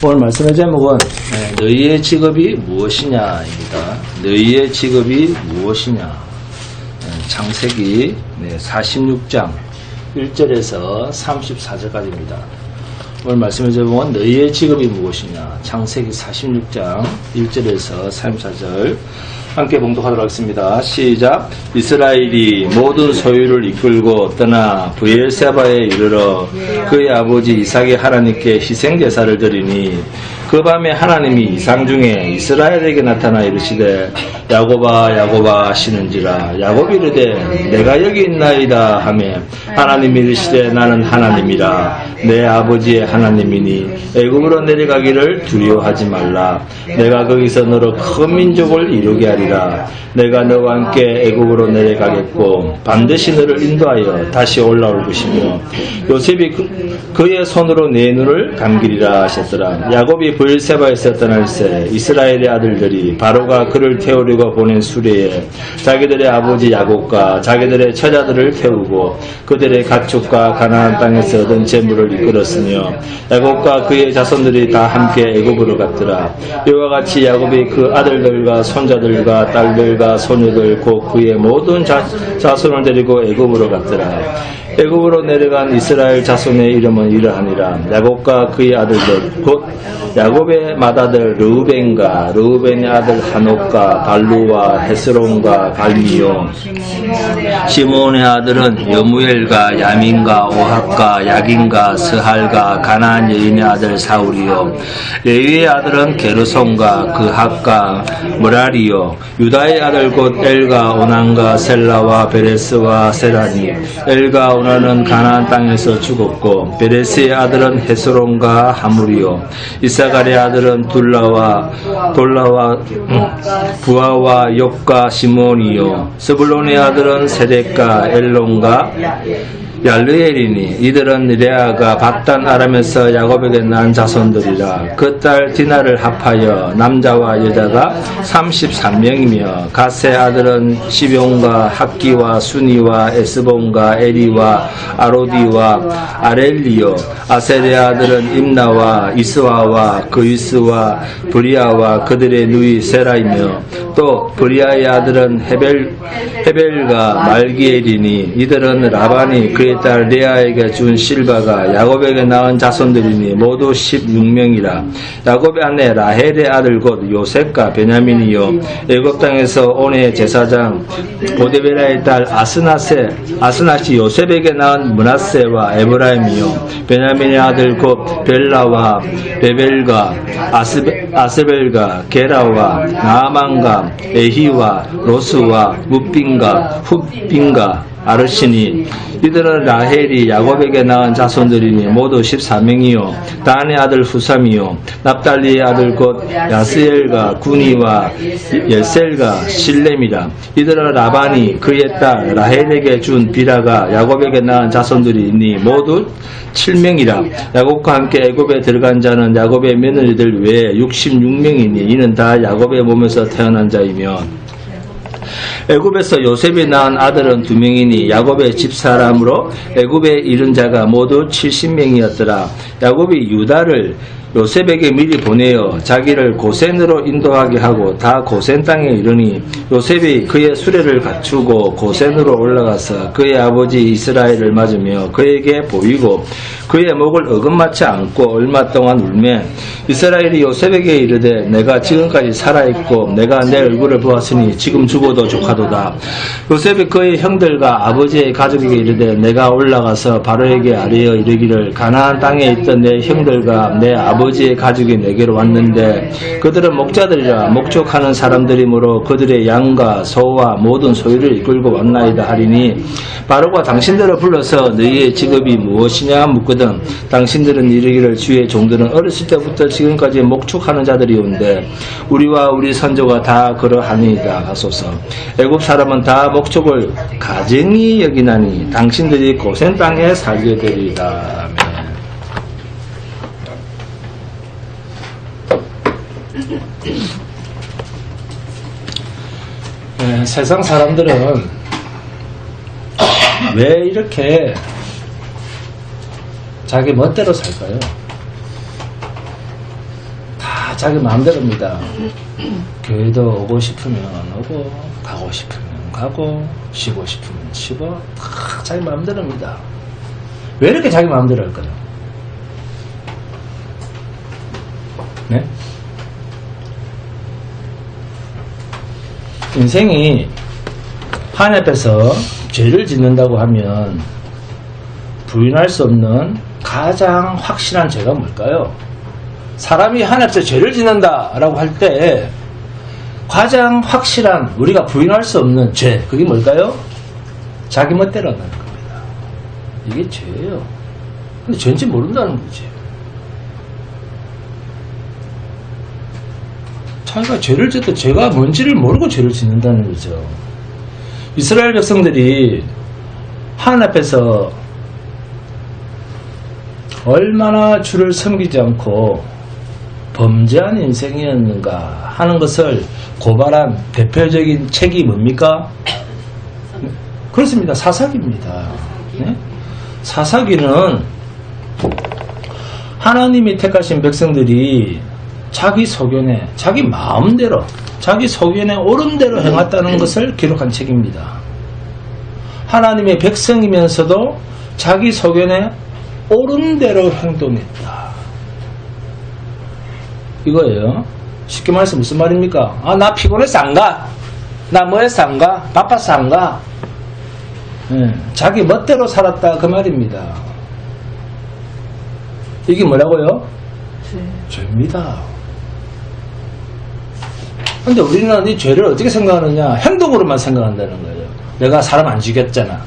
오늘 말씀의 제목은 너희의 직업이 무엇이냐입니다. 너희의 직업이 무엇이냐. 창세기 46장 1절에서 34절까지입니다. 오늘 말씀의 제목은 너희의 직업이 무엇이냐. 창세기 46장 1절에서 34절 함께 봉독하도록 하겠습니다. 시작. 이스라엘이 모든 소유를 이끌고 떠나 브엘세바에 이르러 그의 아버지 이삭의 하나님께 희생제사를 드리니 그 밤에 하나님이 이상 중에 이스라엘에게 나타나 이르시되 야곱아 야곱아 하시는지라. 야곱이 이르되 내가 여기 있나이다 하매 하나님이 이르시되 나는 하나님이라 내 아버지의 하나님이니 애굽으로 내려가기를 두려워하지 말라. 내가 거기서 너로 큰 민족을 이루게 하리라. 내가 너와 함께 애굽으로 내려가겠고 반드시 너를 인도하여 다시 올라올 것이며 요셉이 그의 손으로 내 눈을 감기리라 하셨더라. 야곱이 브엘세바에서 떠날새 이스라엘의 아들들이 바로가 그를 태우려고 보낸 수레에 자기들의 아버지 야곱과 자기들의 처자들을 태우고 그들의 가축과 가나안 땅에서 얻은 재물을 이끌었으며 야곱과 그의 자손들이 다 함께 애굽으로 갔더라. 이와 같이 야곱이 그 아들들과 손자들과 딸들과 소녀들 곧 그의 모든 자손을 데리고 애굽으로 갔더라. 애굽으로 내려간 이스라엘 자손의 이름은 이러하니라. 야곱과 그의 아들들 곧 야곱의 맏아들 르우벤의 아들 하녹과 발루와 헤스론과 갈미요. 시몬의 아들은 여무엘과 야민과 오합과 야긴과 스할과 가나안 여인의 아들 사울이요. 레위의 아들은 게르손과 그합과 므라리요. 유다의 아들 곧 엘과 오난과 셀라와 베레스와 세라니. 엘과 오난은 가나안 땅에서 죽었고 베레스의 아들은 헤스론과 하물이요. 이사갈의 아들은 돌라와 부하와 욕과 시몬이요. 스불론의 아들은 세덱과 엘론과 얄르엘이니 이들은 레아가 밧단 아람에서 야곱에게 낳은 자손들이라. 그 딸 디나를 합하여 남자와 여자가 33명이며 갓의 아들은 시병과 학기와 순이와 에스본과 에리와 아로디와 아렐리요. 아셀의 아들은 임나와 이스와와 그이스와 브리아와 그들의 누이 세라이며 또 브리아의 아들은 헤벨과 말기엘이니 이들은 라반이 그의 딸 레아에게 준 실바가 야곱에게 낳은 자손들이니 모두 16명이라. 야곱의 아내 라헬의 아들 곧 요셉과 베냐민이요. 애굽 땅에서 온의 제사장 오데베라의 딸 아스낫이 요셉에게 낳은 므낫세와 에브라임이요. 베냐민의 아들 곧 벨라와 베벨과 아스벨과 게라와 나아만과 에히와 로스와 뭇빈과 훗빈과 아르시니 이들은 라헬이 야곱에게 낳은 자손들이니 모두 14명이요. 단의 아들 후삼이요. 납달리의 아들 곧 야스엘과 구니와 예셀과 실렘이라. 이들은 라반이 그의 딸 라헬에게 준 비라가 야곱에게 낳은 자손들이니 모두 7명이라. 야곱과 함께 애굽에 들어간 자는 야곱의 며느리들 외에 66명이니 이는 다 야곱의 몸에서 태어난 자이며 애굽에서 요셉이 낳은 아들은 2명이니 야곱의 집사람으로 애굽에 이른 자가 모두 70명이었더라. 야곱이 유다를 요셉에게 미리 보내어 자기를 고센으로 인도하게 하고 다 고센 땅에 이르니 요셉이 그의 수레를 갖추고 고센으로 올라가서 그의 아버지 이스라엘을 맞으며 그에게 보이고 그의 목을 어긋맞지 않고 얼마 동안 울매 이스라엘이 요셉에게 이르되 내가 지금까지 살아있고 내가 내 얼굴을 보았으니 지금 죽어도 족하도다. 요셉이 그의 형들과 아버지의 가족에게 이르되 내가 올라가서 바로에게 아뢰어 이르기를 가나안 땅에 있던 내 형들과 내 아버지의 가족이 내게로 왔는데 그들은 목자들이라 목축하는 사람들이므로 그들의 양과 소와 모든 소유를 이끌고 왔나이다 하리니 바로가 당신들을 불러서 너희의 직업이 무엇이냐 묻거든 당신들은 이르기를 주의 종들은 어렸을 때부터 지금까지 목축하는 자들이온데 우리와 우리 선조가 다 그러하니이다 하소서. 애굽 사람은 다 목축을 가증히 여기나니 당신들이 고센 땅에 살게 되리이다. 세상 사람들은 왜 이렇게 자기 멋대로 살까요? 자기 마음대로입니다. 교회도 오고 싶으면 오고, 가고 싶으면 가고, 쉬고 싶으면 쉬고, 다 자기 마음대로입니다. 왜 이렇게 자기 마음대로 할까요? 네? 인생이 하나님 앞에서 죄를 짓는다고 하면 부인할 수 없는 가장 확실한 죄가 뭘까요? 사람이 하나님 앞에서 죄를 짓는다라고 할 때 가장 확실한 우리가 부인할 수 없는 죄, 그게 뭘까요? 자기 멋대로 한다는 겁니다. 이게 죄예요. 근데 죄인지 모른다는 거지. 자기가 죄를 짓도 죄가 뭔지를 모르고 죄를 짓는다는 거죠. 이스라엘 백성들이 하나님 앞에서 얼마나 주를 섬기지 않고 범죄한 인생이었는가 하는 것을 고발한 대표적인 책이 뭡니까? 그렇습니다. 사사기입니다. 네? 사사기는 하나님이 택하신 백성들이 자기 소견에, 자기 마음대로, 자기 소견에 옳은 대로 행했다는 것을 기록한 책입니다. 하나님의 백성이면서도 자기 소견에 옳은 대로 행동했다. 이거예요. 쉽게 말해서 무슨 말입니까? 아, 나 피곤해서 안 가. 나 뭐해서 안 가. 바빠서 안 가. 자기 멋대로 살았다. 그 말입니다. 이게 뭐라고요? 죄입니다. 근데 우리는 이 죄를 어떻게 생각하느냐? 행동으로만 생각한다는 거예요. 내가 사람 안 죽였잖아.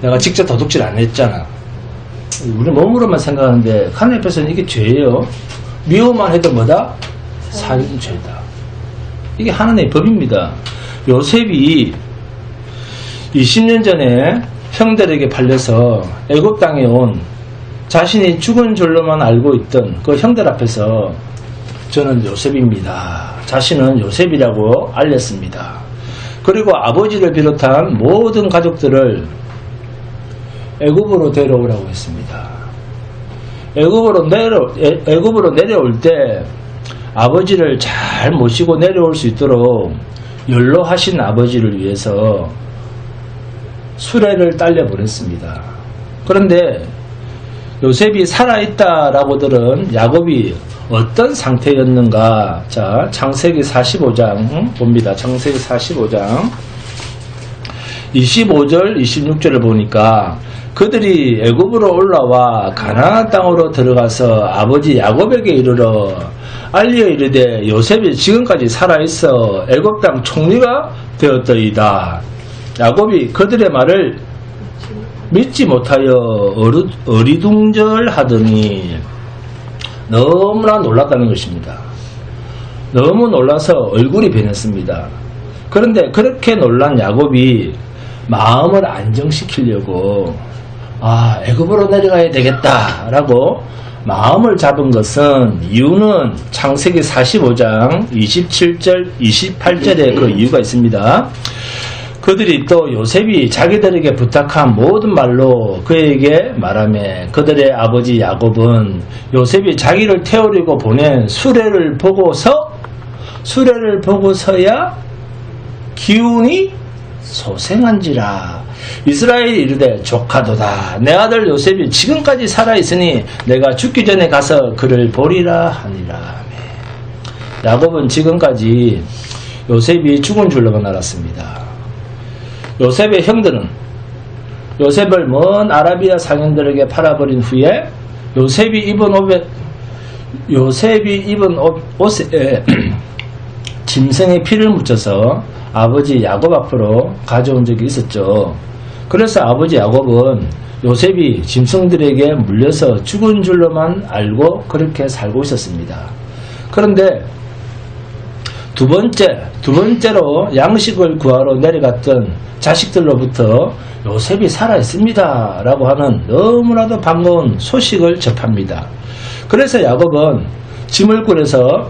내가 직접 도둑질 안 했잖아. 우리 몸으로만 생각하는데 하나님 앞에서는 이게 죄예요. 미워만 해도 뭐다? 살인죄다. 이게 하나님의 법입니다. 요셉이 20년 전에 형들에게 팔려서 애굽 땅에 온 자신이 죽은 줄로만 알고 있던 그 형들 앞에서 저는 요셉입니다. 자신은 요셉이라고 알렸습니다. 그리고 아버지를 비롯한 모든 가족들을 애굽으로 데려오라고 했습니다. 애굽으로 내려올 때 아버지를 잘 모시고 내려올 수 있도록 연로하신 아버지를 위해서 수레를 딸려 보냈습니다. 그런데 요셉이 살아있다라고 들은 야곱이 어떤 상태였는가? 자, 창세기 45장 봅니다. 창세기 45장 25절 26절을 보니까 그들이 애굽으로 올라와 가나안 땅으로 들어가서 아버지 야곱에게 이르러 알리어 이르되 요셉이 지금까지 살아있어 애굽 땅 총리가 되었더이다. 야곱이 그들의 말을 믿지 못하여 어리둥절하더니 너무나 놀랐다는 것입니다. 너무 놀라서 얼굴이 변했습니다. 그런데 그렇게 놀란 야곱이 마음을 안정시키려고 애굽으로 내려가야 되겠다라고 마음을 잡은 것은 이유는 창세기 45장 27절 28절에 그 이유가 있습니다. 그들이 또 요셉이 자기들에게 부탁한 모든 말로 그에게 말하며 그들의 아버지 야곱은 요셉이 자기를 태우려고 보낸 수레를 보고서야 기운이 소생한지라. 이스라엘이 이르되 조카도다. 내 아들 요셉이 지금까지 살아있으니 내가 죽기 전에 가서 그를 보리라 하니라. 야곱은 지금까지 요셉이 죽은 줄로만 알았습니다. 요셉의 형들은 요셉을 먼 아라비아 상인들에게 팔아버린 후에 요셉이 입은 옷에 짐승의 피를 묻혀서 아버지 야곱 앞으로 가져온 적이 있었죠. 그래서 아버지 야곱은 요셉이 짐승들에게 물려서 죽은 줄로만 알고 그렇게 살고 있었습니다. 그런데 두 번째로 양식을 구하러 내려갔던 자식들로부터 요셉이 살아있습니다 라고 하는 너무나도 반가운 소식을 접합니다. 그래서 야곱은 짐을 꾸려서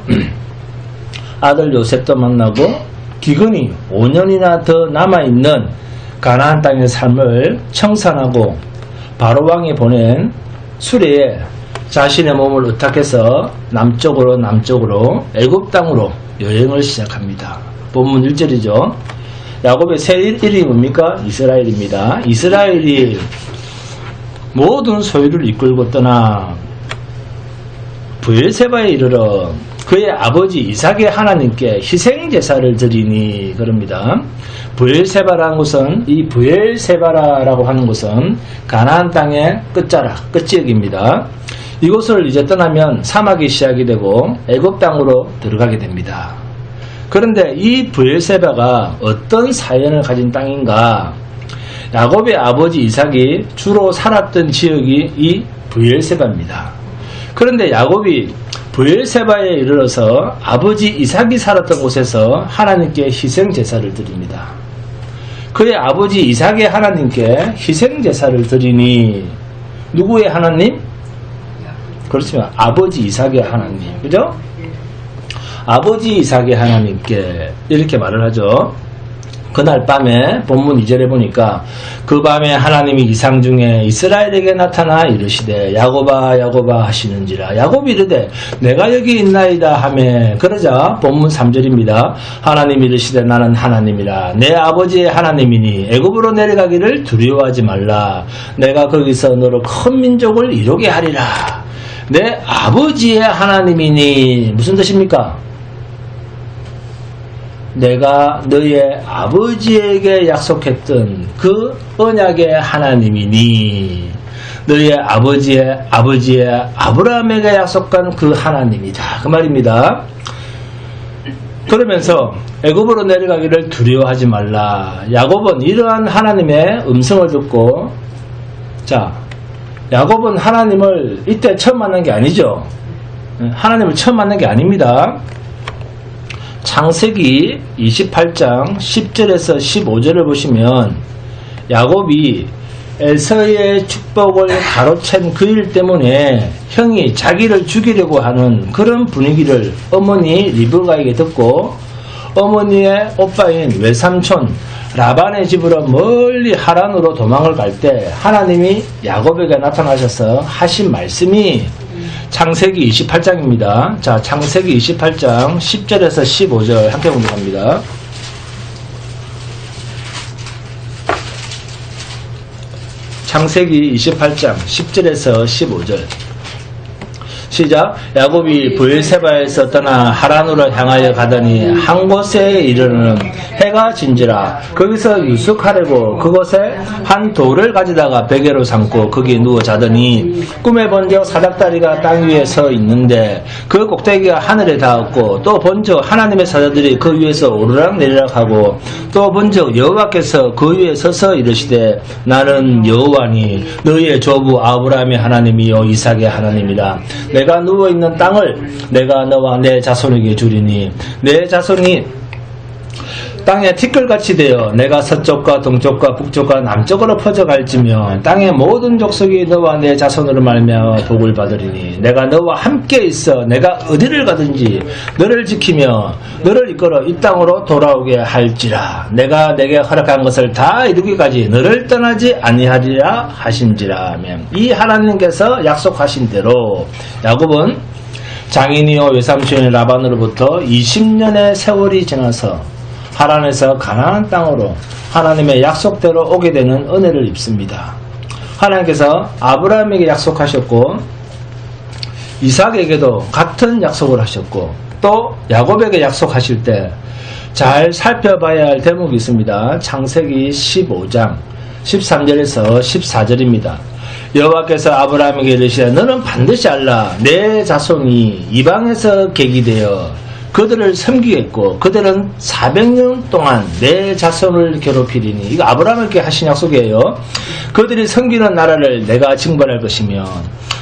아들 요셉도 만나고 기근이 5년이나 더 남아있는 가나안 땅의 삶을 청산하고 바로왕이 보낸 수레에 자신의 몸을 의탁해서 남쪽으로 애굽 땅으로 여행을 시작합니다. 본문 1절이죠. 야곱의 새 이름이 뭡니까? 이스라엘입니다. 이스라엘이 모든 소유를 이끌고 떠나 브엘세바에 이르러 그의 아버지 이삭의 하나님께 희생제사를 드리니 그럽니다. 브엘세바라는 곳은, 이 브엘세바라고 하는 곳은 가나안 땅의 끝자락, 끝지역입니다. 이곳을 이제 떠나면 사막이 시작이 되고 애굽 땅으로 들어가게 됩니다. 그런데 이 브엘세바가 어떤 사연을 가진 땅인가? 야곱의 아버지 이삭이 주로 살았던 지역이 이 브엘세바입니다. 그런데 야곱이 브엘세바에 이르러서 아버지 이삭이 살았던 곳에서 하나님께 희생제사를 드립니다. 그의 아버지 이삭의 하나님께 희생제사를 드리니 누구의 하나님? 그렇지만 아버지 이삭의 하나님, 그죠? 아버지 이삭의 하나님께 이렇게 말을 하죠. 그날 밤에 본문 2절에 보니까 그 밤에 하나님이 이상 중에 이스라엘에게 나타나 이르시되 야곱아 야곱아 하시는지라. 야곱이 이르되 내가 여기 있나이다 하매 그러자 본문 3절입니다. 하나님이 이르시되 나는 하나님이라 내 아버지의 하나님이니 애굽으로 내려가기를 두려워하지 말라. 내가 거기서 너로 큰 민족을 이루게 하리라. 내 아버지의 하나님이니 무슨 뜻입니까? 내가 너의 아버지에게 약속했던 그 언약의 하나님이니 너의 아버지의 아브라함에게 약속한 그 하나님이다. 그 말입니다. 그러면서 애굽으로 내려가기를 두려워하지 말라. 야곱은 이러한 하나님의 음성을 듣고, 자, 야곱은 하나님을 이때 처음 만난 게 아니죠. 하나님을 처음 만난 게 아닙니다. 창세기 28장 10절에서 15절을 보시면 야곱이 에서의 축복을 가로챈 그 일 때문에 형이 자기를 죽이려고 하는 그런 분위기를 어머니 리브가에게 듣고 어머니의 오빠인 외삼촌 라반의 집으로 멀리 하란으로 도망을 갈 때 하나님이 야곱에게 나타나셔서 하신 말씀이 창세기 28장입니다. 자, 창세기 28장 10절에서 15절 함께 공부합니다. 창세기 28장 10절에서 15절 시작. 야곱이 브엘세바에서 떠나 하란으로 향하여 가더니 한 곳에 이르는 해가 진지라. 거기서 유숙하려고 그곳에 한 돌을 가져다가 베개로 삼고 거기 누워 자더니 꿈에 본적 사닥다리가 땅 위에 서 있는데 그 꼭대기가 하늘에 닿았고 또 본적 하나님의 사자들이 그 위에서 오르락 내리락 하고 또 본적 여호와께서 그 위에 서서 이르시되 나는 여호와니 너희의 조부 아브라함의 하나님이요 이삭의 하나님이라. 내가 누워있는 땅을 내가 너와 내 자손에게 주리니 내 자손이 땅에 티끌같이 되어 내가 서쪽과 동쪽과 북쪽과 남쪽으로 퍼져갈지며 땅의 모든 족속이 너와 내 자손으로 말미암아 복을 받으리니 내가 너와 함께 있어 내가 어디를 가든지 너를 지키며 너를 이끌어 이 땅으로 돌아오게 할지라. 내가 내게 허락한 것을 다 이루기까지 너를 떠나지 아니하리라 하신지라 하면 이 하나님께서 약속하신 대로 야곱은 장인이요 외삼촌인 라반으로부터 20년의 세월이 지나서 하란에서 가나안 땅으로 하나님의 약속대로 오게 되는 은혜를 입습니다. 하나님께서 아브라함에게 약속하셨고 이삭에게도 같은 약속을 하셨고 또 야곱에게 약속하실 때 잘 살펴봐야 할 대목이 있습니다. 창세기 15장 13절에서 14절입니다. 여호와께서 아브라함에게 이르시되 너는 반드시 알라. 내 자손이 이방에서 계기되어 그들을 섬기겠고 그들은 400년 동안 내 자손을 괴롭히리니. 이거 아브라함에게 하신 약속이에요. 그들이 섬기는 나라를 내가 징벌할 것이며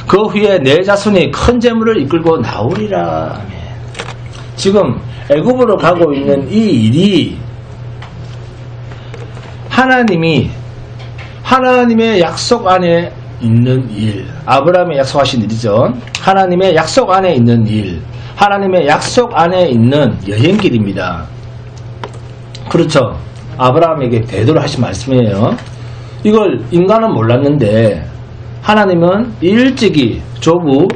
그 후에 내 자손이 큰 재물을 이끌고 나오리라. 지금 애굽으로 가고 있는 이 일이 하나님의 약속 안에 있는 일, 아브라함의 약속하신 일이죠. 하나님의 약속 안에 있는 일, 하나님의 약속 안에 있는 여행길입니다. 그렇죠. 아브라함에게 대도를 하신 말씀이에요. 이걸 인간은 몰랐는데 하나님은 일찍이 조부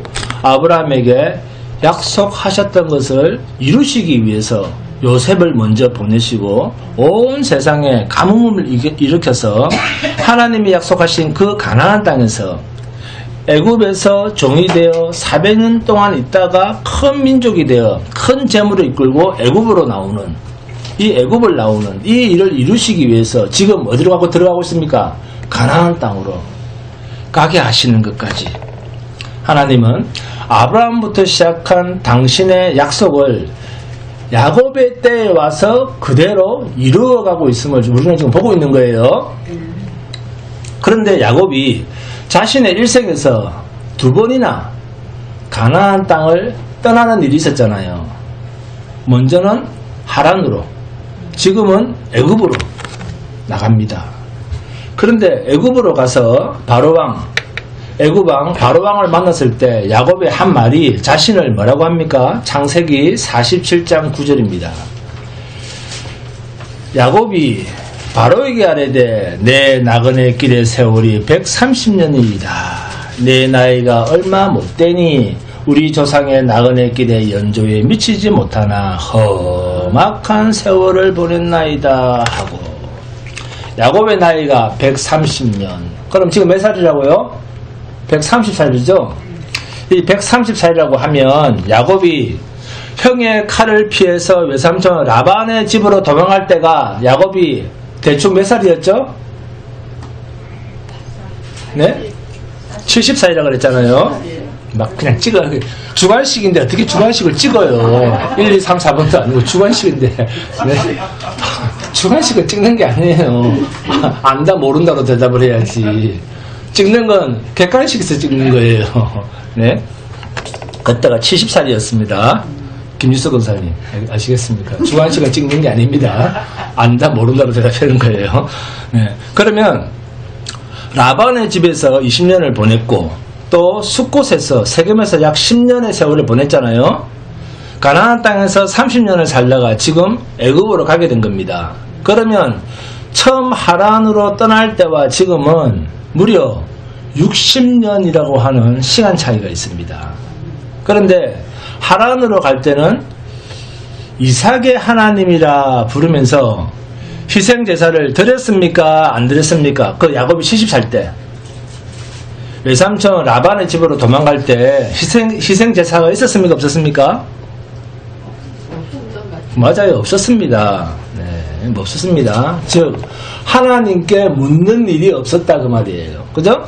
아브라함에게 약속하셨던 것을 이루시기 위해서 요셉을 먼저 보내시고 온 세상에 가뭄을 일으켜서 하나님이 약속하신 그 가나안 땅에서 애굽에서 종이 되어 400년 동안 있다가 큰 민족이 되어 큰 재물을 이끌고 애굽으로 나오는 이 애굽을 나오는 이 일을 이루시기 위해서 지금 어디로 가고 들어가고 있습니까? 가나안 땅으로 가게 하시는 것까지 하나님은 아브라함부터 시작한 당신의 약속을 야곱의 때에 와서 그대로 이루어가고 있음을 우리는 지금 보고 있는 거예요. 그런데 야곱이 자신의 일생에서 2번이나 가나안 땅을 떠나는 일이 있었잖아요. 먼저는 하란으로, 지금은 애굽으로 나갑니다. 그런데 애굽으로 가서 애굽왕 바로왕을 만났을 때 야곱의 한 말이 자신을 뭐라고 합니까? 창세기 47장 9절입니다. 야곱이 바로에게 아뢰되 내 나그네 길의 세월이 130년이다. 내 나이가 얼마 못되니 우리 조상의 나그네 길의 연조에 미치지 못하나 험악한 세월을 보냈나이다 하고 야곱의 나이가 130년. 그럼 지금 몇 살이라고요? 130살이죠? 이 130살이라고 하면 야곱이 형의 칼을 피해서 외삼촌 라반의 집으로 도망갈 때가 야곱이 대충 몇 살이었죠? 네? 70살이라고 그랬잖아요. 막 그냥 찍어. 주관식인데 어떻게 주관식을 찍어요? 1, 2, 3, 4번도 아니고 주관식인데. 네? 주관식은 찍는 게 아니에요. 안다 모른다로 대답을 해야지. 찍는 건 객관식에서 찍는 거예요. 네? 그때가 70살이었습니다. 김유석 권사님 아시겠습니까? 주관식을 찍는 게 아닙니다. 안다 모른다로 대답하는 거예요. 네. 그러면 라반의 집에서 20년을 보냈고 또 숫곳에서 세겜에서 약 10년의 세월을 보냈잖아요. 가나안 땅에서 30년을 살다가 지금 애굽으로 가게 된 겁니다. 그러면 처음 하란으로 떠날 때와 지금은 무려 60년이라고 하는 시간 차이가 있습니다. 그런데 하란으로 갈 때는 이삭의 하나님이라 부르면서 희생제사를 드렸습니까? 안 드렸습니까? 그 야곱이 70살 때 외삼촌 라반의 집으로 도망갈 때 희생제사가 있었습니까? 없었습니까? 맞아요. 없었습니다. 네, 없었습니다. 즉 하나님께 묻는 일이 없었다 그 말이에요. 그죠?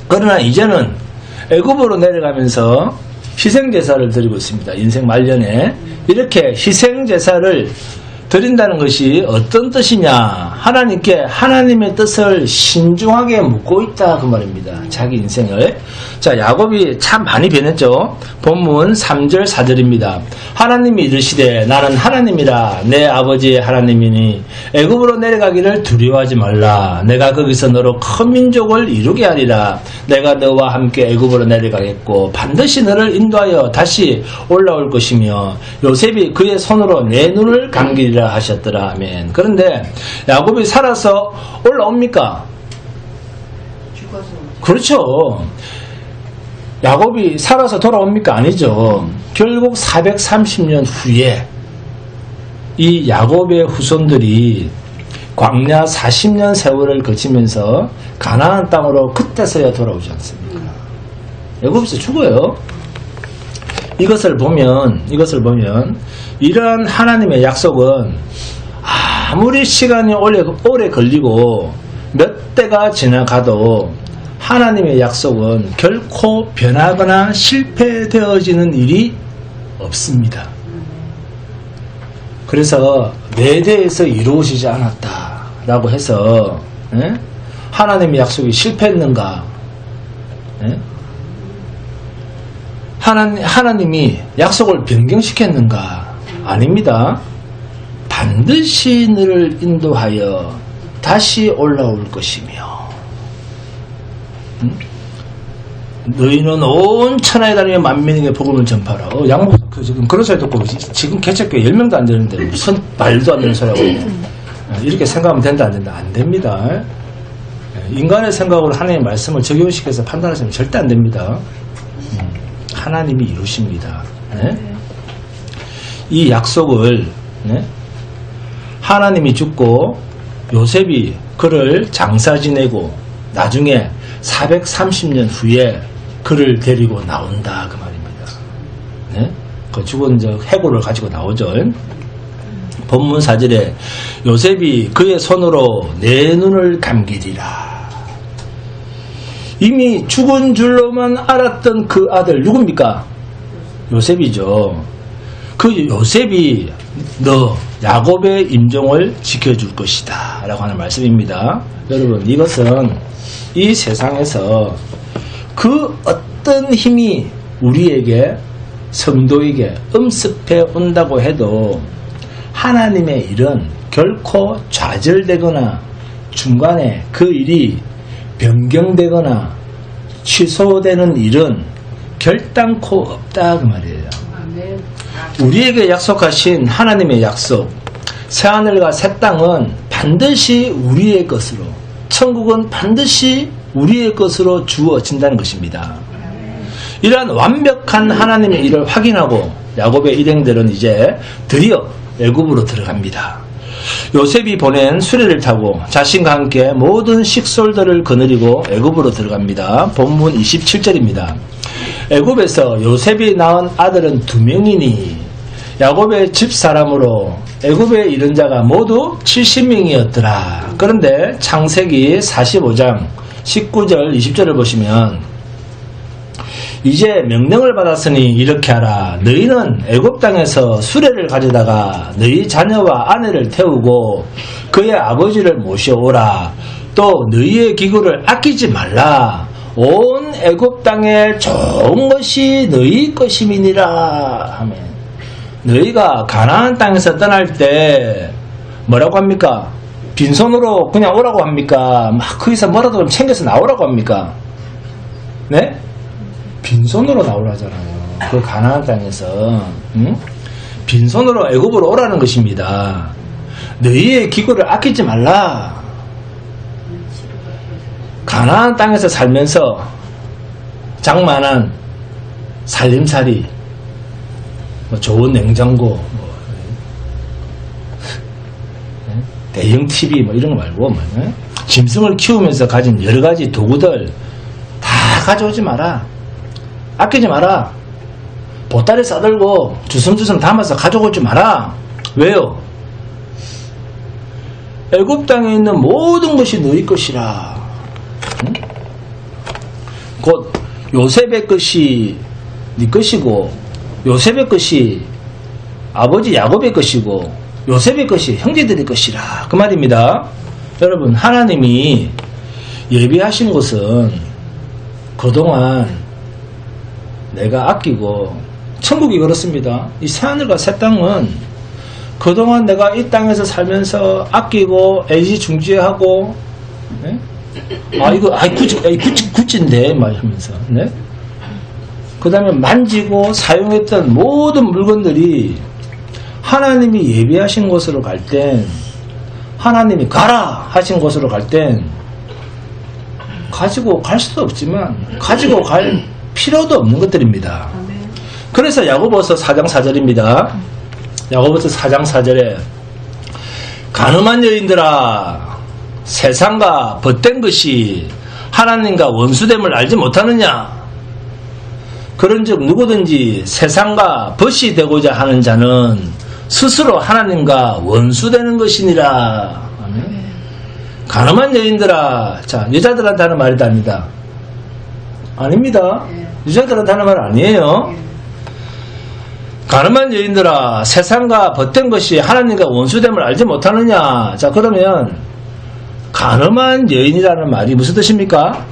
그러나 이제는 애굽으로 내려가면서 희생제사를 드리고 있습니다. 인생 말년에 이렇게 희생제사를 드린다는 것이 어떤 뜻이냐? 하나님께 하나님의 뜻을 신중하게 묻고 있다 그 말입니다. 자기 인생을. 자, 야곱이 참 많이 변했죠. 본문 3절 4절입니다. 하나님이 이르시되 나는 하나님이라 내 아버지의 하나님이니 애굽으로 내려가기를 두려워하지 말라. 내가 거기서 너로 큰 민족을 이루게 하리라. 내가 너와 함께 애굽으로 내려가겠고 반드시 너를 인도하여 다시 올라올 것이며 요셉이 그의 손으로 내 눈을 감기리라 하셨더라. 아멘. 그런데 야곱이 살아서 올라옵니까? 그렇죠. 야곱이 살아서 돌아옵니까? 아니죠. 결국 430년 후에 이 야곱의 후손들이 광야 40년 세월을 거치면서 가나안 땅으로 그때서야 돌아오지 않습니까? 애굽에서 죽어요. 이것을 보면 이러한 하나님의 약속은 아무리 시간이 오래 걸리고 몇 대가 지나가도 하나님의 약속은 결코 변하거나 실패되어지는 일이 없습니다. 그래서 내 대에서 이루어지지 않았다라고 해서 하나님의 약속이 실패했는가? 하나님이 약속을 변경시켰는가? 아닙니다. 반드시 너를 인도하여 다시 올라올 것이며 너희는 온 천하에 다니며 만민에게 복음을 전파라. 양복 지금 그런 소리 듣고 지금 개척교회 10명도 안 되는데 무슨 말도 안 되는 소리하고 이렇게 생각하면 된다 안 된다? 안 됩니다. 인간의 생각으로 하나님의 말씀을 적용시켜서 판단하시면 절대 안 됩니다. 하나님이 이루십니다. 네? 이 약속을 네? 하나님이 죽고 요셉이 그를 장사 지내고 나중에 430년 후에 그를 데리고 나온다 그 말입니다. 네? 그 죽은 해골을 가지고 나오죠. 본문 4절에 요셉이 그의 손으로 내 눈을 감기리라. 이미 죽은 줄로만 알았던 그 아들 누굽니까? 요셉이죠. 그 요셉이 너 야곱의 임종을 지켜줄 것이다 라고 하는 말씀입니다. 여러분, 이것은 이 세상에서 그 어떤 힘이 우리에게 성도에게 음습해 온다고 해도 하나님의 일은 결코 좌절되거나 중간에 그 일이 변경되거나 취소되는 일은 결단코 없다 그 말이에요. 우리에게 약속하신 하나님의 약속, 새하늘과 새 땅은 반드시 우리의 것으로, 천국은 반드시 우리의 것으로 주어진다는 것입니다. 이러한 완벽한 하나님의 일을 확인하고 야곱의 일행들은 이제 드디어 애굽으로 들어갑니다. 요셉이 보낸 수레를 타고 자신과 함께 모든 식솔들을 거느리고 애굽으로 들어갑니다. 본문 27절입니다. 애굽에서 요셉이 낳은 아들은 2명이니 야곱의 집사람으로 애굽에 이른 자가 모두 70명이었더라. 그런데 창세기 45장 19절 20절을 보시면 이제 명령을 받았으니 이렇게 하라. 너희는 애굽 땅에서 수레를 가져다가 너희 자녀와 아내를 태우고 그의 아버지를 모셔오라. 또 너희의 기구를 아끼지 말라. 온 애굽 땅에 좋은 것이 너희 것임이니라 하면, 너희가 가나안 땅에서 떠날 때 뭐라고 합니까? 빈손으로 그냥 오라고 합니까? 막 거기서 뭐라도 좀 챙겨서 나오라고 합니까? 네? 빈손으로 나오라잖아요. 그 가나안 땅에서 빈손으로 애굽으로 오라는 것입니다. 너희의 기구를 아끼지 말라. 가나안 땅에서 살면서 장만한 살림살이, 뭐 좋은 냉장고, 대형 TV 뭐 이런 거 말고 짐승을 키우면서 가진 여러 가지 도구들 다 가져오지 마라. 아끼지 마라. 보따리 싸들고 주섬주섬 담아서 가져오지 마라. 왜요? 애굽 땅에 있는 모든 것이 너희 것이라. 응? 곧 요셉의 것이 네 것이고, 요셉의 것이 아버지 야곱의 것이고, 요셉의 것이 형제들의 것이라 그 말입니다. 여러분, 하나님이 예비하신 것은 그동안 내가 아끼고, 천국이 그렇습니다. 이 새하늘과 새 땅은 그동안 내가 이 땅에서 살면서 아끼고 애지중지하고, 네? 구찌인데 말하면서, 네? 그 다음에 만지고 사용했던 모든 물건들이 하나님이 예비하신 곳으로 갈 땐, 하나님이 가라 하신 곳으로 갈 땐 가지고 갈 수도 없지만 가지고 갈 필요도 없는 것들입니다. 그래서 야고보서 4장 4절입니다. 야고보서 4장 4절에 가늠한 여인들아, 세상과 벗된 것이 하나님과 원수됨을 알지 못하느냐? 그런즉 누구든지 세상과 벗이 되고자 하는 자는 스스로 하나님과 원수되는 것이니라. 아멘. 가늠한 여인들아, 자, 여자들한테 하는 말이 아닙니다. 아닙니다. 여자들한테 하는 말 아니에요. 가늠한 여인들아, 세상과 벗된 것이 하나님과 원수됨을 알지 못하느냐? 자, 그러면 가늠한 여인이라는 말이 무슨 뜻입니까?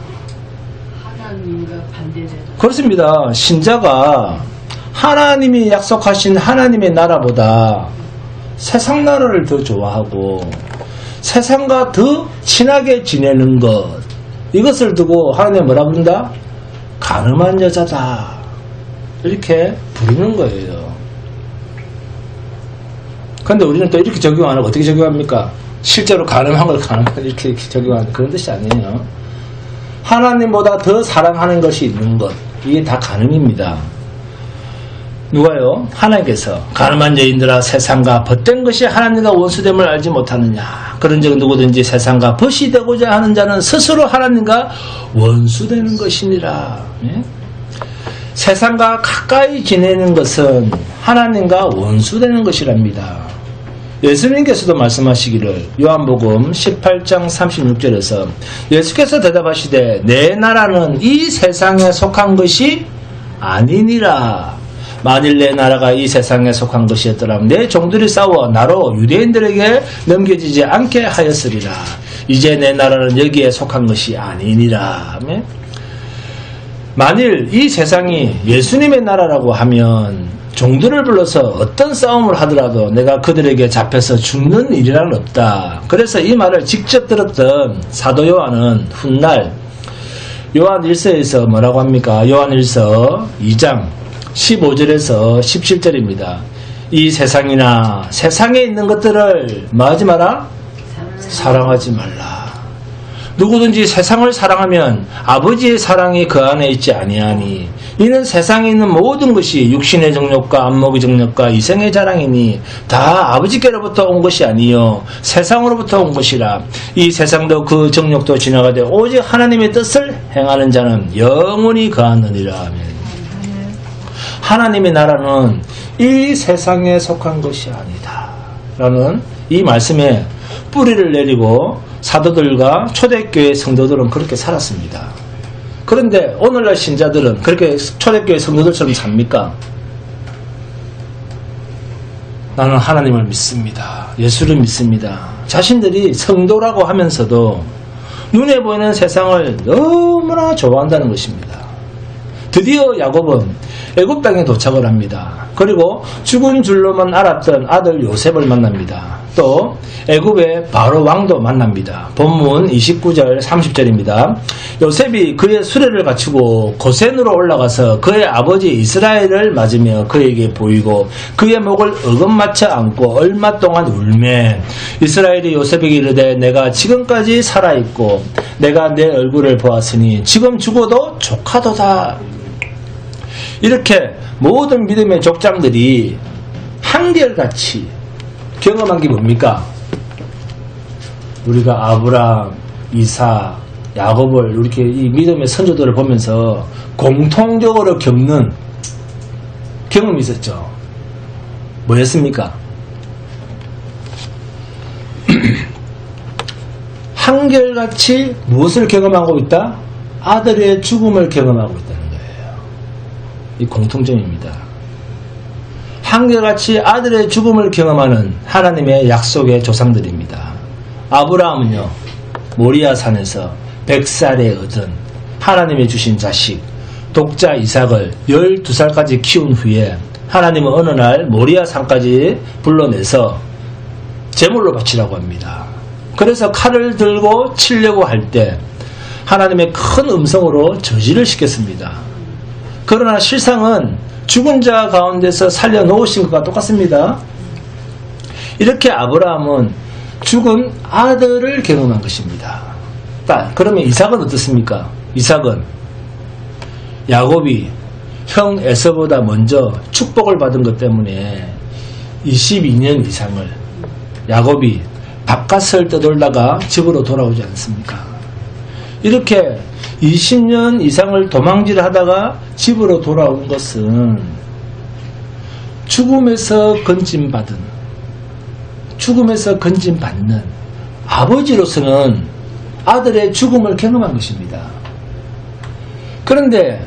하나님과 반대되는. 그렇습니다. 신자가 하나님이 약속하신 하나님의 나라보다 세상 나라를 더 좋아하고 세상과 더 친하게 지내는 것, 이것을 두고 하나님 뭐라 부른다? 가늠한 여자다, 이렇게 부르는 거예요. 근데 우리는 또 이렇게 적용 안 하고 어떻게 적용합니까? 실제로 가늠한 걸 가늠한 이렇게 적용하는 그런 뜻이 아니에요. 하나님보다 더 사랑하는 것이 있는 것, 이게 다 가늠입니다. 누가요? 하나님께서 가늠한 여인들아 세상과 벗된 것이 하나님과 원수됨을 알지 못하느냐. 그런즉 누구든지 세상과 벗이 되고자 하는 자는 스스로 하나님과 원수되는 것이니라. 예? 세상과 가까이 지내는 것은 하나님과 원수되는 것이랍니다. 예수님께서도 말씀하시기를 요한복음 18장 36절에서 예수께서 대답하시되 내 나라는 이 세상에 속한 것이 아니니라. 만일 내 나라가 이 세상에 속한 것이었더라면 내 종들이 싸워 나로 유대인들에게 넘겨지지 않게 하였으리라. 이제 내 나라는 여기에 속한 것이 아니니라. 만일 이 세상이 예수님의 나라라고 하면 종들을 불러서 어떤 싸움을 하더라도 내가 그들에게 잡혀서 죽는 일이란 없다. 그래서 이 말을 직접 들었던 사도 요한은 훗날 요한 1서에서 뭐라고 합니까? 요한 1서 2장 15절에서 17절입니다. 이 세상이나 세상에 있는 것들을 뭐하지 마라? 사랑하지 말라. 누구든지 세상을 사랑하면 아버지의 사랑이 그 안에 있지 아니하니 이는 세상에 있는 모든 것이 육신의 정욕과 안목의 정욕과 이생의 자랑이니 다 아버지께로부터 온 것이 아니요 세상으로부터 온 것이라. 이 세상도 그 정욕도 지나가되 오직 하나님의 뜻을 행하는 자는 영원히 거하느니라. 아멘. 하나님의 나라는 이 세상에 속한 것이 아니다 라는 이 말씀에 뿌리를 내리고 사도들과 초대교회 성도들은 그렇게 살았습니다. 그런데 오늘날 신자들은 그렇게 초대교회 성도들처럼 삽니까? 나는 하나님을 믿습니다. 예수를 믿습니다. 자신들이 성도라고 하면서도 눈에 보이는 세상을 너무나 좋아한다는 것입니다. 드디어 야곱은 애굽 땅에 도착을 합니다. 그리고 죽은 줄로만 알았던 아들 요셉을 만납니다. 또 애굽의 바로 왕도 만납니다. 본문 29절 30절입니다. 요셉이 그의 수레를 갖추고 고센으로 올라가서 그의 아버지 이스라엘을 맞으며 그에게 보이고 그의 목을 어긋맞춰 안고 얼마 동안 울매 이스라엘이 요셉에게 이르되 내가 지금까지 살아있고 내가 내 얼굴을 보았으니 지금 죽어도 족하도다. 이렇게 모든 믿음의 족장들이 한결같이 경험한 게 뭡니까? 우리가 아브라함, 이삭, 야곱을 이렇게 이 믿음의 선조들을 보면서 공통적으로 겪는 경험이 있었죠. 뭐였습니까? 한결같이 무엇을 경험하고 있다? 아들의 죽음을 경험하고 있다는 거예요. 이 공통점입니다. 한결같이 아들의 죽음을 경험하는 하나님의 약속의 조상들입니다. 아브라함은요, 모리아산에서 100살에 얻은 하나님이 주신 자식 독자 이삭을 12살까지 키운 후에 하나님은 어느 날 모리아산까지 불러내서 제물로 바치라고 합니다. 그래서 칼을 들고 치려고 할 때 하나님의 큰 음성으로 저지를 시켰습니다. 그러나 실상은 죽은 자 가운데서 살려놓으신 것과 똑같습니다. 이렇게 아브라함은 죽은 아들을 경험한 것입니다. 그러면 이삭은 어떻습니까? 이삭은 야곱이 형 에서보다 먼저 축복을 받은 것 때문에 22년 이상을 야곱이 바깥을 떠돌다가 집으로 돌아오지 않습니까? 이렇게 20년 이상을 도망질을 하다가 집으로 돌아온 것은 죽음에서 건진받는 아버지로서는 아들의 죽음을 경험한 것입니다. 그런데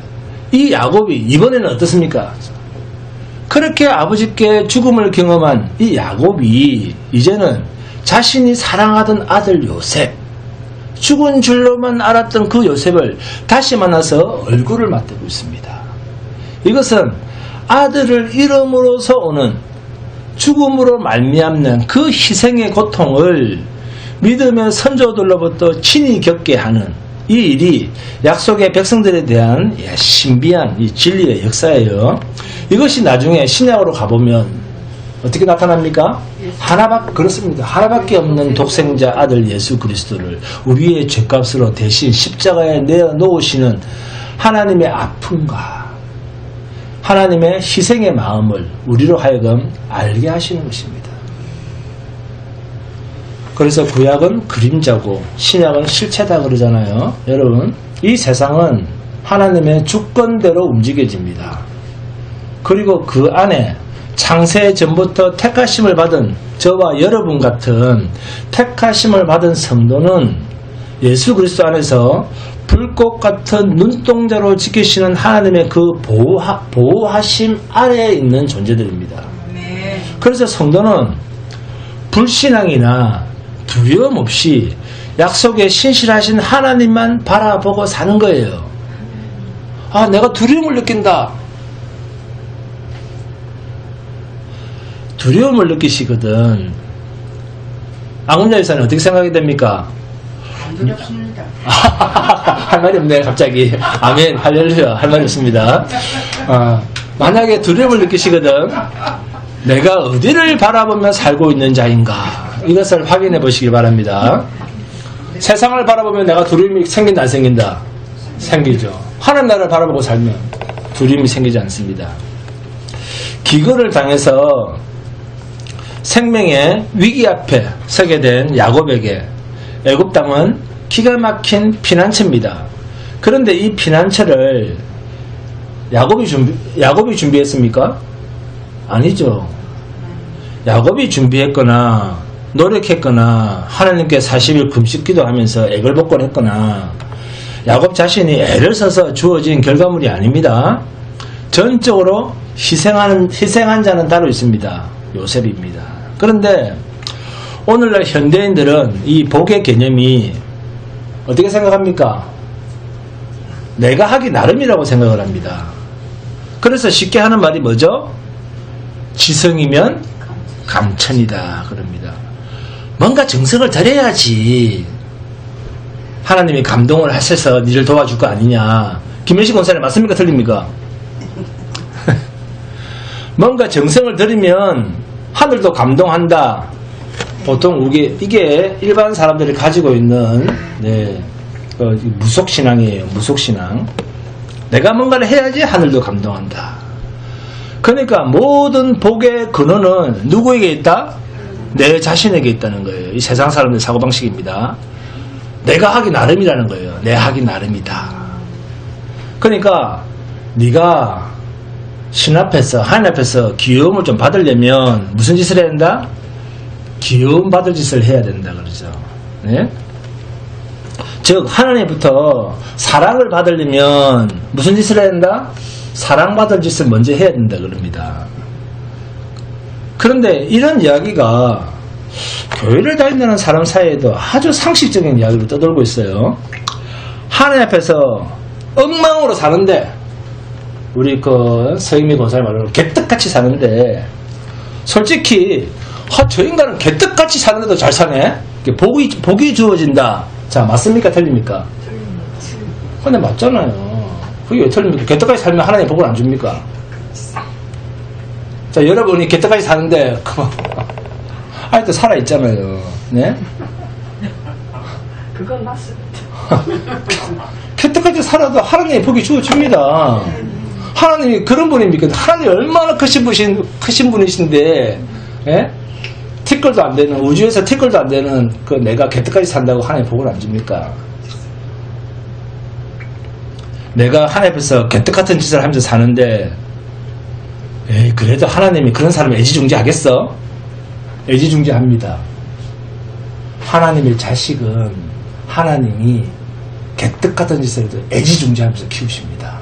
이 야곱이 이번에는 어떻습니까? 그렇게 아버지께 죽음을 경험한 이 야곱이 이제는 자신이 사랑하던 아들 요셉, 죽은 줄로만 알았던 그 요셉을 다시 만나서 얼굴을 맞대고 있습니다. 이것은 아들을 잃음으로써 오는 죽음으로 말미암는 그 희생의 고통을 믿음의 선조들로부터 친히 겪게 하는 이 일이 약속의 백성들에 대한 신비한 이 진리의 역사예요. 이것이 나중에 신약으로 가보면 어떻게 나타납니까? 그렇습니다. 하나밖에 없는 독생자 아들 예수 그리스도를 우리의 죄값으로 대신 십자가에 내어 놓으시는 하나님의 아픔과 하나님의 희생의 마음을 우리로 하여금 알게 하시는 것입니다. 그래서 구약은 그림자고 신약은 실체다 그러잖아요. 여러분, 이 세상은 하나님의 주권대로 움직여집니다. 그리고 그 안에 창세 전부터 택하심을 받은 저와 여러분 같은 택하심을 받은 성도는 예수 그리스도 안에서 불꽃 같은 눈동자로 지키시는 하나님의 그 보호하심 아래에 있는 존재들입니다. 그래서 성도는 불신앙이나 두려움 없이 약속에 신실하신 하나님만 바라보고 사는 거예요. 아, 내가 두려움을 느낀다. 두려움을 느끼시거든. 앙훈자 여사는 어떻게 생각이 됩니까? 안 두렵습니다. 할 말이 없네, 갑자기. 아멘, 할렐루야. 할 말이 없습니다. 만약에 두려움을 느끼시거든, 내가 어디를 바라보며 살고 있는 자인가? 이것을 확인해 보시길 바랍니다. 세상을 바라보면 내가 두려움이 생긴다, 안 생긴다? 생기죠. 하나님 나라를 바라보고 살면 두려움이 생기지 않습니다. 기근을 당해서 생명의 위기 앞에 서게 된 야곱에게 애굽 땅은 기가 막힌 피난처입니다. 그런데 이 피난처를 야곱이 준비했습니까? 아니죠. 야곱이 준비했거나 노력했거나 하나님께 40일 금식 기도하면서 애걸복걸했거나 야곱 자신이 애를 써서 주어진 결과물이 아닙니다. 전적으로 희생한 자는 따로 있습니다. 요셉입니다. 그런데 오늘날 현대인들은 이 복의 개념이 어떻게 생각합니까? 내가 하기 나름이라고 생각을 합니다. 그래서 쉽게 하는 말이 뭐죠? 지성이면 감천이다 그럽니다. 뭔가 정성을 들여야지 하나님이 감동을 하셔서 니를 도와줄 거 아니냐. 김현식 권사님 맞습니까? 틀립니까? 뭔가 정성을 들이면 하늘도 감동한다. 보통 이게 일반 사람들이 가지고 있는 무속신앙이에요. 무속신앙. 내가 뭔가를 해야지 하늘도 감동한다. 그러니까 모든 복의 근원은 누구에게 있다? 내 자신에게 있다는 거예요. 이 세상 사람들의 사고방식입니다. 내가 하기 나름이라는 거예요. 내 하기 나름이다. 그러니까 네가 신 앞에서 하나님 앞에서 귀여움을 좀 받으려면 무슨 짓을 해야 된다? 귀여움 받을 짓을 해야 된다 그러죠. 네? 즉 하나님부터 사랑을 받으려면 무슨 짓을 해야 된다? 사랑받을 짓을 먼저 해야 된다 그럽니다. 그런데 이런 이야기가 교회를 다닌다는 사람 사이에도 아주 상식적인 이야기를 떠돌고 있어요. 하나님 앞에서 엉망으로 사는데 우리 서희미 권사님 말로 개떡같이 사는데 솔직히 저 인간은 개떡같이 사는데도 잘 사네? 복이 주어진다. 자, 맞습니까? 틀립니까? 근데 맞잖아요. 그게 왜 틀립니까? 개떡같이 살면 하나님 복을 안 줍니까? 자, 여러분이 개떡같이 사는데 아직도 살아있잖아요. 네? 그건 맞습니다. 개떡같이 살아도 하나님의 복이 주어집니다. 하나님이 그런 분입니까? 하나님이 얼마나 크신 분이신데, 예? 티끌도 안 되는, 우주에서 티끌도 안 되는 내가 개떡같이 산다고 하나님 복을 안 줍니까? 내가 하나님 앞에서 개떡 같은 짓을 하면서 사는데, 에이, 그래도 하나님이 그런 사람을 애지중지하겠어? 애지중지합니다. 하나님의 자식은 하나님이 개떡 같은 짓을 해도 애지중지하면서 키우십니다.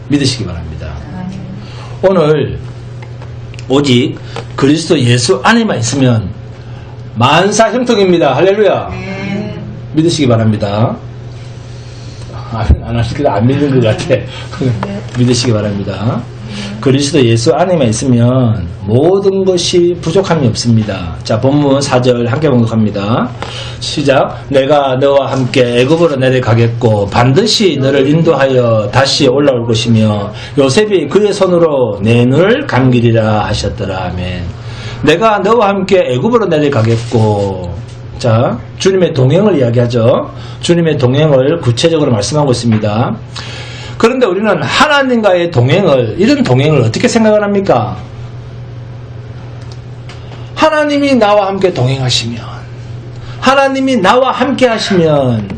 믿으시기 바랍니다. 오늘 오직 그리스도 예수 안에만 있으면 만사 형통입니다. 할렐루야. 믿으시기 바랍니다. 안 하시기도 안 믿는 것 같아. 믿으시기 바랍니다. 그리스도 예수 안에만 있으면 모든 것이 부족함이 없습니다. 자, 본문 4절 함께 봉독합니다. 시작. 내가 너와 함께 애굽으로 내려가겠고 반드시 너를 인도하여 다시 올라올 것이며 요셉이 그의 손으로 내 눈을 감기리라 하셨더라. 아멘. 내가 너와 함께 애굽으로 내려가겠고. 자, 주님의 동행을 이야기하죠. 주님의 동행을 구체적으로 말씀하고 있습니다. 그런데 우리는 하나님과의 동행을, 이런 동행을 어떻게 생각을 합니까? 하나님이 나와 함께 동행하시면, 하나님이 나와 함께 하시면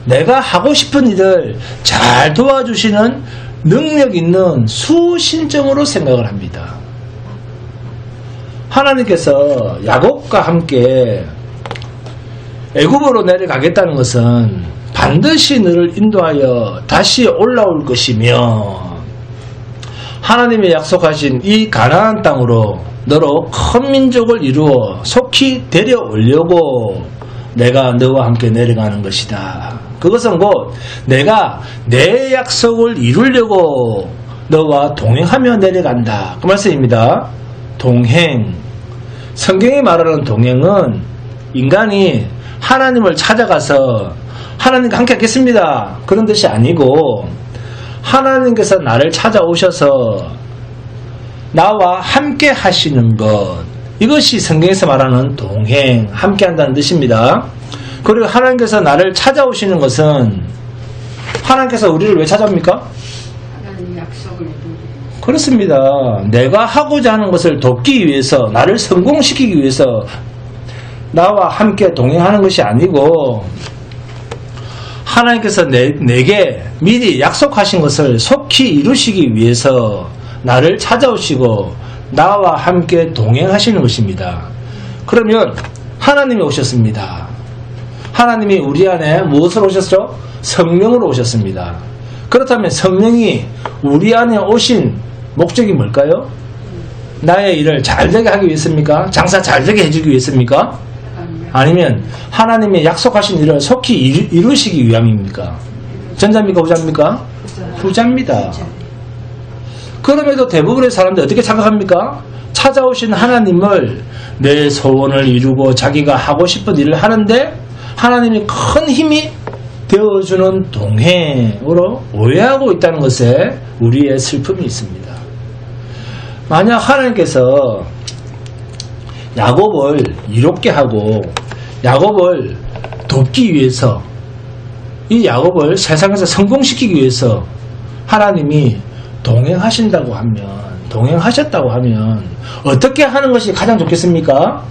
내가 하고 싶은 일을 잘 도와주시는 능력 있는 수신정으로 생각을 합니다. 하나님께서 야곱과 함께 애굽으로 내려가겠다는 것은 반드시 너를 인도하여 다시 올라올 것이며, 하나님의 약속하신 이 가나안 땅으로 너로 큰 민족을 이루어 속히 데려오려고 내가 너와 함께 내려가는 것이다. 그것은 곧 내가 내 약속을 이루려고 너와 동행하며 내려간다. 그 말씀입니다. 동행. 성경이 말하는 동행은 인간이 하나님을 찾아가서 하나님과 함께 하겠습니다, 그런 뜻이 아니고, 하나님께서 나를 찾아오셔서 나와 함께 하시는 것, 이것이 성경에서 말하는 동행, 함께 한다는 뜻입니다. 그리고 하나님께서 나를 찾아오시는 것은, 하나님께서 우리를 왜 찾아옵니까? 하나님 약속을 이루기. 그렇습니다. 내가 하고자 하는 것을 돕기 위해서, 나를 성공시키기 위해서 나와 함께 동행하는 것이 아니고, 하나님께서 내게 미리 약속하신 것을 속히 이루시기 위해서 나를 찾아오시고 나와 함께 동행하시는 것입니다. 그러면 하나님이 오셨습니다. 하나님이 우리 안에 무엇으로 오셨죠? 성령으로 오셨습니다. 그렇다면 성령이 우리 안에 오신 목적이 뭘까요? 나의 일을 잘되게 하기 위해서입니까? 장사 잘되게 해주기 위해서입니까? 아니면 하나님의 약속하신 일을 속히 이루시기 위함입니까? 전자입니까? 후자입니까? 후자입니다. 그럼에도 대부분의 사람들이 어떻게 생각합니까? 찾아오신 하나님을 내 소원을 이루고 자기가 하고 싶은 일을 하는데 하나님이 큰 힘이 되어주는 동행으로 오해하고 있다는 것에 우리의 슬픔이 있습니다. 만약 하나님께서 야곱을 이롭게 하고 야곱을 돕기 위해서, 이 야곱을 세상에서 성공시키기 위해서 하나님이 동행하신다고 하면, 동행하셨다고 하면 어떻게 하는 것이 가장 좋겠습니까?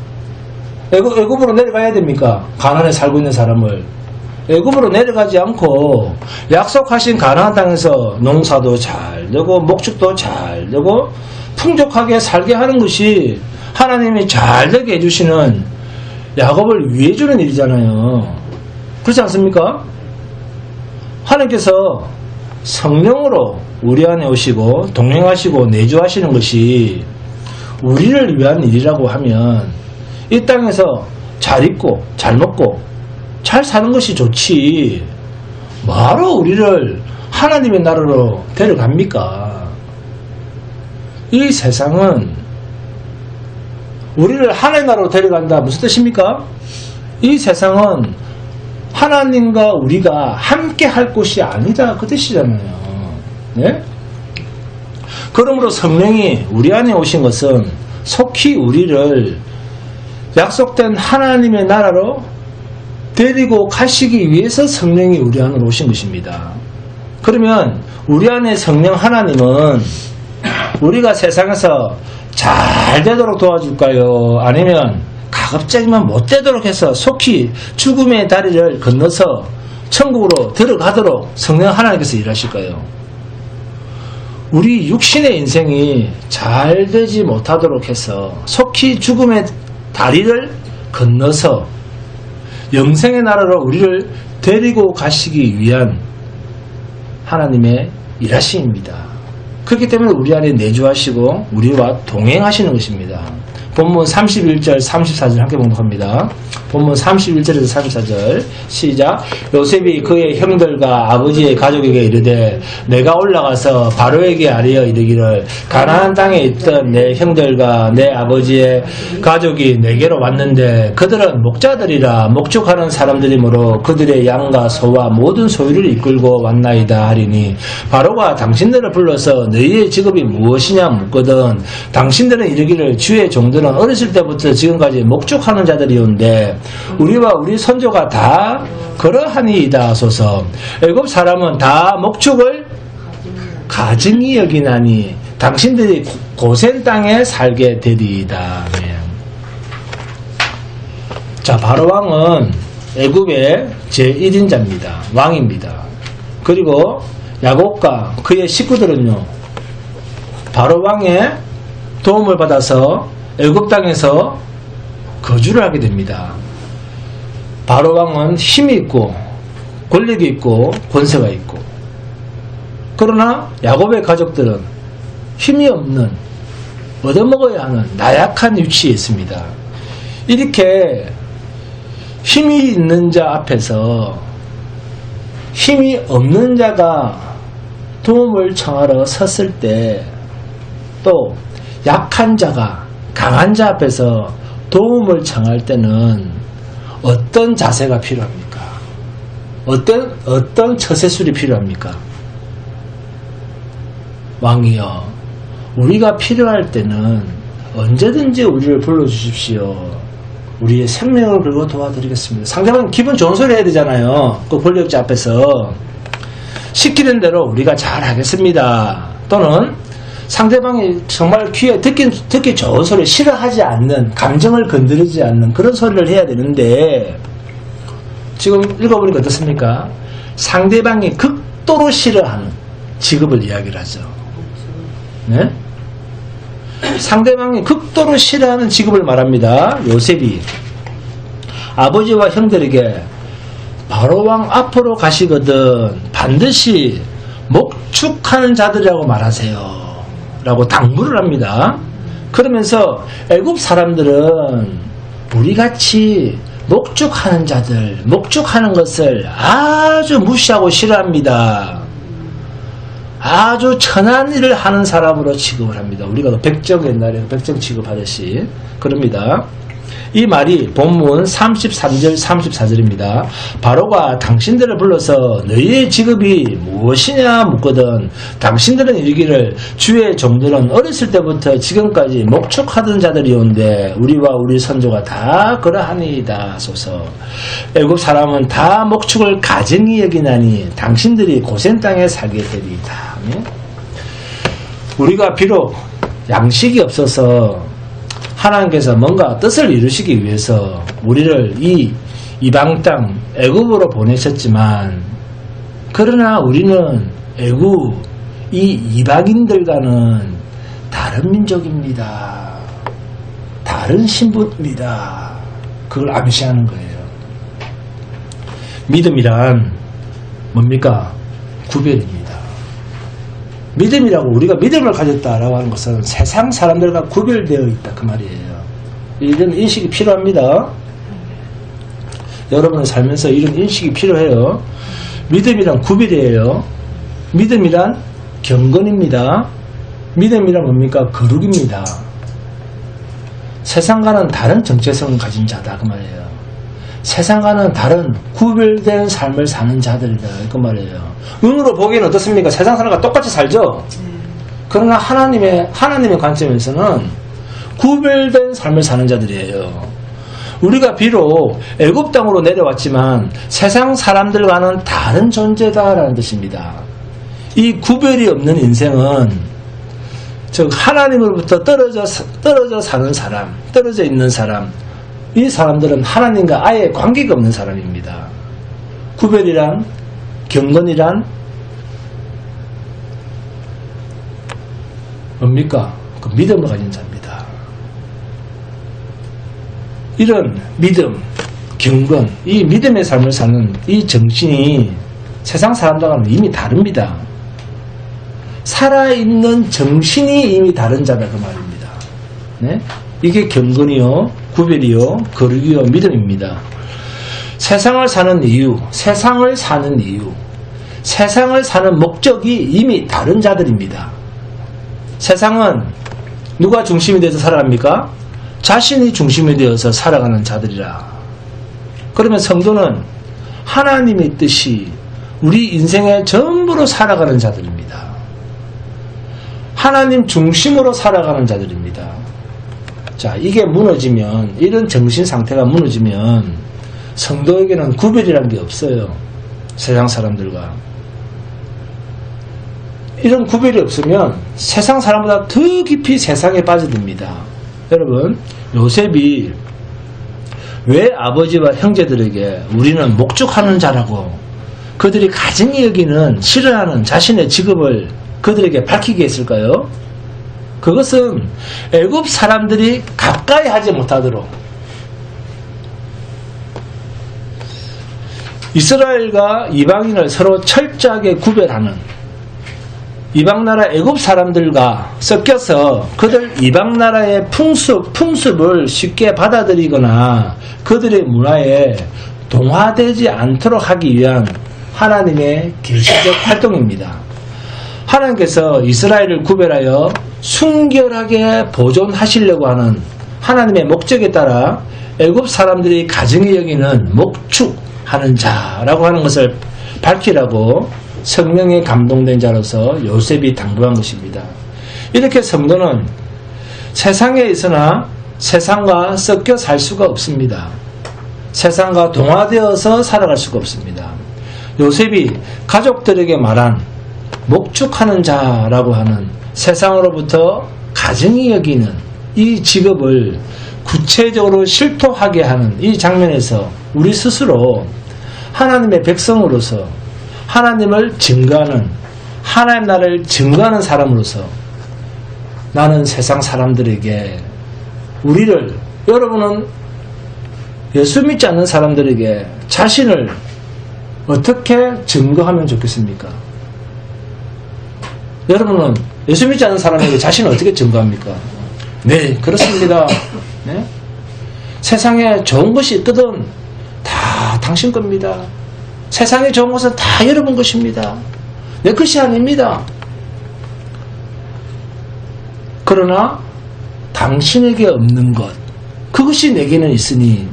애굽으로 내려가야 됩니까? 가나안에 살고 있는 사람을 애굽으로 내려가지 않고 약속하신 가나안 땅에서 농사도 잘 되고 목축도 잘 되고 풍족하게 살게 하는 것이 하나님이 잘 되게 해주시는 야곱을 위해 주는 일이잖아요. 그렇지 않습니까? 하나님께서 성령으로 우리 안에 오시고 동행하시고 내주하시는 것이 우리를 위한 일이라고 하면 이 땅에서 잘 입고 잘 먹고 잘 사는 것이 좋지, 뭐하러 우리를 하나님의 나라로 데려갑니까? 이 세상은 우리를 하나님 나라로 데려간다, 무슨 뜻입니까? 이 세상은 하나님과 우리가 함께 할 곳이 아니다, 그 뜻이잖아요. 네? 그러므로 성령이 우리 안에 오신 것은 속히 우리를 약속된 하나님의 나라로 데리고 가시기 위해서 성령이 우리 안으로 오신 것입니다. 그러면 우리 안에 성령 하나님은 우리가 세상에서 잘 되도록 도와줄까요? 아니면 가급적이면 못 되도록 해서 속히 죽음의 다리를 건너서 천국으로 들어가도록 성령 하나님께서 일하실까요? 우리 육신의 인생이 잘 되지 못하도록 해서 속히 죽음의 다리를 건너서 영생의 나라로 우리를 데리고 가시기 위한 하나님의 일하심입니다. 그렇기 때문에 우리 안에 내주하시고 우리와 동행하시는 것입니다. 본문 31절 34절 함께 봉독합니다. 본문 31절에서 34절 시작. 요셉이 그의 형들과 아버지의 가족에게 이르되 내가 올라가서 바로에게 아뢰어 이르기를 가나안 땅에 있던 내 형들과 내 아버지의 가족이 내게로 왔는데 그들은 목자들이라 목축하는 사람들이므로 그들의 양과 소와 모든 소유를 이끌고 왔나이다 하리니 바로가 당신들을 불러서 너희의 직업이 무엇이냐 묻거든 당신들은 이르기를 주의 종들은 자손들은 어렸을 때부터 지금까지 목축하는 자들이온데 우리와 우리 선조가 다 그러하니이다 하소서. 애굽 사람은 다 목축을 가증히 여기나니 당신들이 고센 땅에 살게 되리이다. 네. 자, 바로 왕은 애굽의 제1인자입니다. 왕입니다. 그리고 야곱과 그의 식구들은요, 바로 왕의 도움을 받아서 애굽 땅에서 거주를 하게 됩니다. 바로 왕은 힘이 있고 권력이 있고 권세가 있고, 그러나 야곱의 가족들은 힘이 없는, 얻어먹어야 하는 나약한 위치에 있습니다. 이렇게 힘이 있는 자 앞에서 힘이 없는 자가 도움을 청하러 섰을 때, 또 약한 자가 강한 자 앞에서 도움을 청할 때는 어떤 자세가 필요합니까? 어떤 처세술이 필요합니까? 왕이여, 우리가 필요할 때는 언제든지 우리를 불러주십시오. 우리의 생명을 걸고 도와드리겠습니다. 상대방 기분 좋은 소리 해야 되잖아요. 그 권력자 앞에서 시키는 대로 우리가 잘 하겠습니다. 또는 상대방이 정말 귀에 듣기 좋은 소리, 싫어하지 않는, 감정을 건드리지 않는 그런 소리를 해야 되는데, 지금 읽어보니까 어떻습니까? 상대방이 극도로 싫어하는 직업을 이야기를 하죠. 네? 상대방이 극도로 싫어하는 직업을 말합니다. 요셉이 아버지와 형들에게 바로 왕 앞으로 가시거든 반드시 목축하는 자들이라고 말하세요 라고 당부를 합니다. 그러면서 애굽 사람들은 우리같이 목축하는 자들, 목축하는 것을 아주 무시하고 싫어합니다. 아주 천한 일을 하는 사람으로 취급을 합니다. 우리가 백정, 옛날에 백정 취급하듯이 그럽니다. 이 말이 본문 33절 34절입니다. 바로가 당신들을 불러서 너희의 직업이 무엇이냐 묻거든 당신들은 이르기를 주의 종들은 어렸을 때부터 지금까지 목축하던 자들이온데 우리와 우리 선조가 다 그러하니이다 하소서. 애굽 사람은 다 목축을 가증히 여기나니 당신들이 고센 땅에 살게 되리이다. 우리가 비록 양식이 없어서 하나님께서 뭔가 뜻을 이루시기 위해서 우리를 이 이방 땅 애굽으로 보내셨지만, 그러나 우리는 애굽 이 이방인들과는 다른 민족입니다. 다른 신분입니다. 그걸 암시하는 거예요. 믿음이란 뭡니까? 구별입니다. 믿음이라고, 우리가 믿음을 가졌다라고 하는 것은 세상 사람들과 구별되어 있다 그 말이에요. 이런 인식이 필요합니다. 여러분의 살면서 이런 인식이 필요해요. 믿음이란 구별이에요. 믿음이란 경건입니다. 믿음이란 뭡니까? 거룩입니다. 세상과는 다른 정체성을 가진 자다 그 말이에요. 세상과는 다른 구별된 삶을 사는 자들이다 그 말이에요. 눈으로 보기에는 어떻습니까? 세상 사람과 똑같이 살죠. 그러나 하나님의 관점에서는 구별된 삶을 사는 자들이에요. 우리가 비록 애굽 땅으로 내려왔지만 세상 사람들과는 다른 존재다라는 뜻입니다. 이 구별이 없는 인생은, 즉 하나님으로부터 떨어져 사는 사람, 떨어져 있는 사람, 이 사람들은 하나님과 아예 관계가 없는 사람입니다. 구별이란, 경건이란 뭡니까? 그 믿음을 가진 자입니다. 이런 믿음, 경건, 이 믿음의 삶을 사는 이 정신이 세상 사람들과는 이미 다릅니다. 살아있는 정신이 이미 다른 자다 그 말입니다. 네? 이게 경건이요, 구별이요, 거룩이요, 믿음입니다. 세상을 사는 이유, 세상을 사는 목적이 이미 다른 자들입니다. 세상은 누가 중심이 되어서 살아갑니까? 자신이 중심이 되어서 살아가는 자들이라. 그러면 성도는 하나님의 뜻이 우리 인생의 전부로 살아가는 자들입니다. 하나님 중심으로 살아가는 자들입니다. 자, 이게 무너지면, 이런 정신 상태가 무너지면 성도에게는 구별이란 게 없어요. 세상 사람들과. 이런 구별이 없으면 세상 사람보다 더 깊이 세상에 빠져듭니다. 여러분, 요셉이 왜 아버지와 형제들에게 우리는 목축하는 자라고 그들이 가증히 여기는 싫어하는 자신의 직업을 그들에게 밝히게 했을까요? 그것은 애굽 사람들이 가까이 하지 못하도록 이스라엘과 이방인을 서로 철저하게 구별하는, 이방 나라 애굽 사람들과 섞여서 그들 이방 나라의 풍습을 쉽게 받아들이거나 그들의 문화에 동화되지 않도록 하기 위한 하나님의 계시적 활동입니다. 하나님께서 이스라엘을 구별하여 순결하게 보존하시려고 하는 하나님의 목적에 따라 애굽 사람들이 가증히 여기는 목축하는 자라고 하는 것을 밝히라고 성령에 감동된 자로서 요셉이 당부한 것입니다. 이렇게 성도는 세상에 있으나 세상과 섞여 살 수가 없습니다. 세상과 동화되어서 살아갈 수가 없습니다. 요셉이 가족들에게 말한 목축하는 자라고 하는 세상으로부터 가증히 여기는 이 직업을 구체적으로 실토하게 하는 이 장면에서 우리 스스로 하나님의 백성으로서 하나님을 증거하는, 하나님 나라를 증거하는 사람으로서 나는 세상 사람들에게, 우리를, 여러분은 예수 믿지 않는 사람들에게 자신을 어떻게 증거하면 좋겠습니까? 여러분은 예수 믿지 않는 사람에게 자신을 어떻게 증거합니까? 네, 그렇습니다. 네? 세상에 좋은 것이 있거든 다 당신 겁니다. 세상에 좋은 것은 다 여러분 것입니다. 내 것이 아닙니다. 그러나 당신에게 없는 것, 그것이 내게는 있으니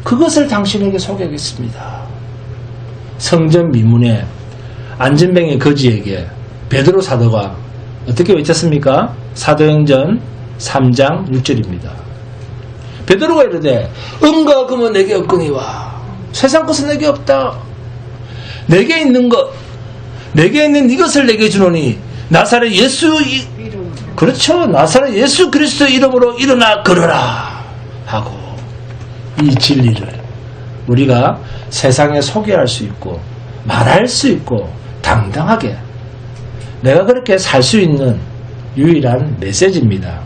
그것을 당신에게 소개하겠습니다. 성전 미문에 안전뱅이 거지에게 베드로 사도가 어떻게 외쳤습니까? 사도행전 3장 6절입니다. 베드로가 이르되 은과 금은 내게 없거니와 세상 것은 내게 없다. 내게 있는 것, 내게 있는 이것을 내게 주노니 나사렛 예수 그렇죠. 나사렛 예수 그리스도 이름으로 일어나 걸어라 하고, 이 진리를 우리가 세상에 소개할 수 있고 말할 수 있고 당당하게 내가 그렇게 살 수 있는 유일한 메시지입니다.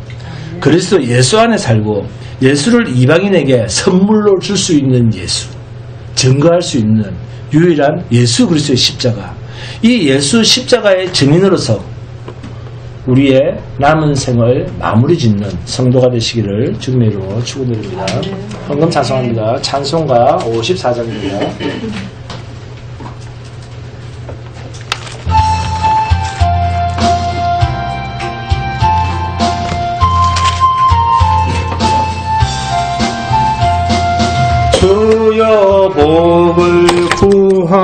그리스도 예수 안에 살고 예수를 이방인에게 선물로 줄 수 있는 예수, 증거할 수 있는 유일한 예수 그리스도의 십자가, 이 예수 십자가의 증인으로서 우리의 남은 생을 마무리 짓는 성도가 되시기를 주님의 이름으로 축원드립니다. 헌금 찬송합니다. 찬송가 54장입니다. 주여 복을 구하